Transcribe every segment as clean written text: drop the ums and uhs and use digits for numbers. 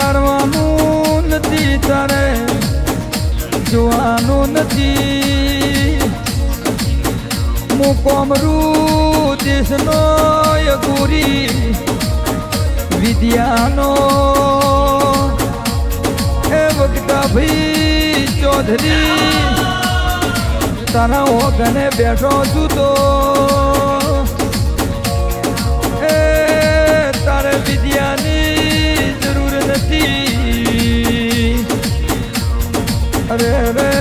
વિચારવાનું નથી તારે જોવાનું નથી હું કોમરું દેશનો ગુરી વિદ્યાનો એ વખતા ભાઈ ચૌધરી તારા ઓગને બેઠો છું તો એ તારે વિદ્યાની જરૂર નથી અરે રે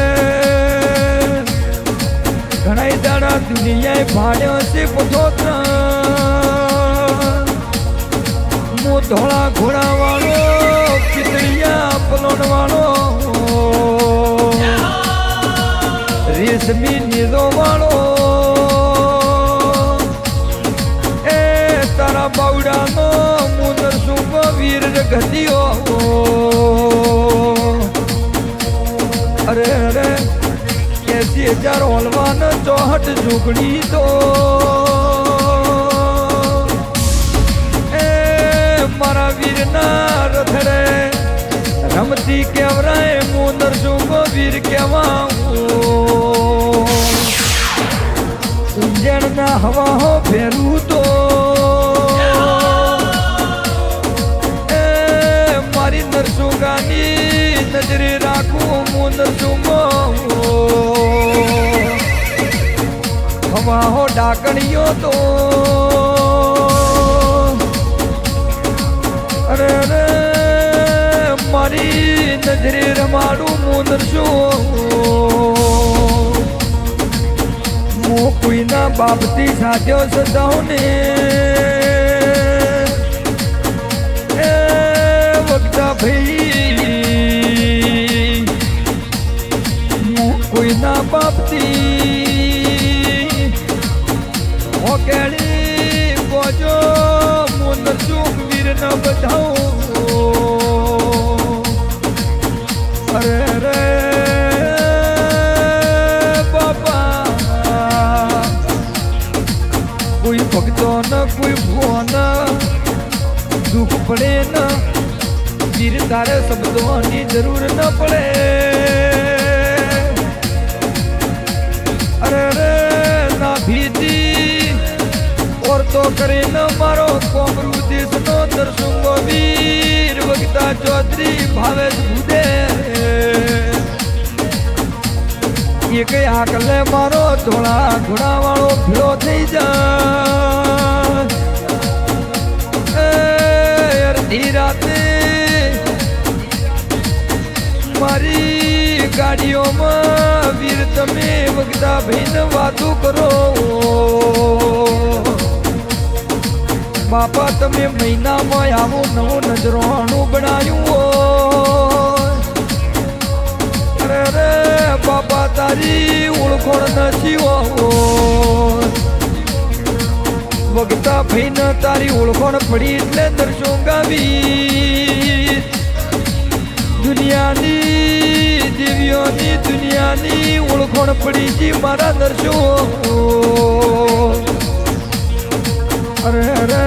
ઘણા દાડા દુનિયાએ ભાડ્યો છે પથોત્ર હું ધોળા ઘોડા વાળો પિતળિયા પલોણ વાળો રેશમી નીલો વાળો એ તારા બાવડાનો મુદર સુખ વીર ગતિઓ અરે અરે 80,000 હોલવાન 64 ઝૂંકડી તો એ મારા વીરના રથડે રમતી કેવરાય મુદર સુખ વીર કેવા ઉંજણના હવા ફેરું તો એ મારી નરસુંગાની નજરે રાખું હું નરસુંગો હવા ડાકણીઓ તો અરે અરે મારી નજરે રમાડું હું નરસું કોઈના બાપથી સાધ્યો સદાઓને એ વખતા ભાઈ કોઈના બાપથી ઓકેળી બોજો મુંદર સુખ વીર ન બધાઉં અરે રે કોઈ ભક્તો ન કોઈ ભુવન દુઃખ પડે ન વીર તારે શબ્દોની જરૂર ન પડે અરે રે ના ભીતી ઓર તો કરે ન મારો કોમરૂ દેશનો દર્શુંગો વીર વગતા ચૌધરી ભાવેશ ભૂદે એક આકલે મારો ધોળા ઘોડા વાળો ભીડો થઈ જાય અડધી રાતે મારી ગાડીઓમાં વીર તમે વગતા ભાઈને વાતું કરો બાપા તમે મહિનામાં આવું નવું નજરાણું બનાવ્યું અરે રે બાપા તારી ઓળખોણ નથી વગતા ભાઈને તારી ઓળખોણ પડી એટલે દર્શોંગાવી દુનિયાની દેવીઓની દુનિયાની ઓળખોણ પડી જી મારા દર્શો અરે અરે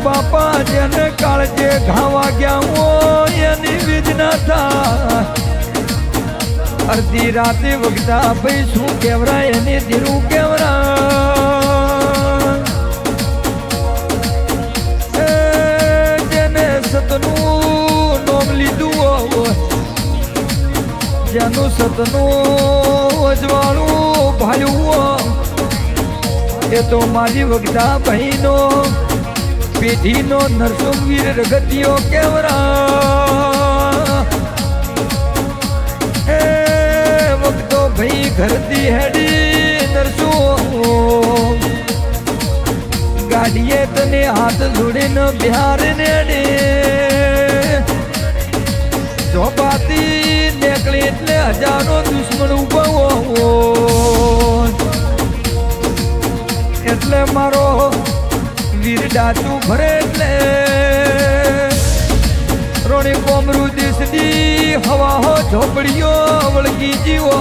બાપા જેને કાળજે ઘાવા ગયા હોય એની વિજના થાય અડધી રાતે વગતા ભાઈ શું કેવરાય એને ધીરું કેવરા જેને સતનું નોમ લીધું જેનું સતનું અજવાળું ભાયું એ તો મારી વગતા ભાઈનો પેઢીનો નરસુંગવીર રગતિયો કેવરા એ વખતો ભાઈ ઘરથી હેડી નરસું ગાડીએ તને હાથ જોડીને બિહારીને અડે ચોપાતી નીકળી એટલે હજારો દુશ્મન ઉભો એટલે મારો વીર ડાચું ભરે એટલે રોણી કોમરું દિસડી હવા હો ઝોપડીઓ વળગી જીવો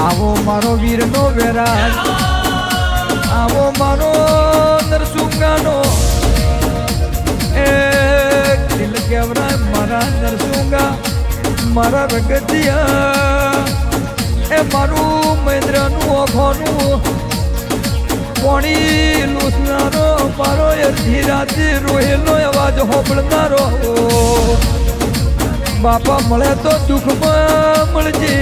આવો મારો વીરનો વેરાજ આવો મારો નરસું નરસુંગાનો એ દિલ કેવરાય મારા નરસુંગા મારા રગતિયા એ મારું મહેન્દ્રનું ઓખોનું પોણી લૂસનારો મારો અડધી રાતે રોહેલો અવાજ હોબળનારો બાપા મળે તો દુઃખમાં મળજે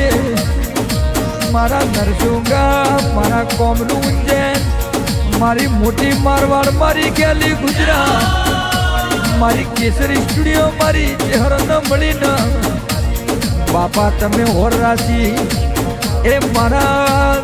મારા નરસુંગા મારા કોમનું ઉંજેન મારી મોટી મારવાડ મારી ગેલી ગુજરાત મારી કેસરી સ્ટુડિયો મારી ચહેર ન મળીને બાપા તમે હોર રાશી એ મારા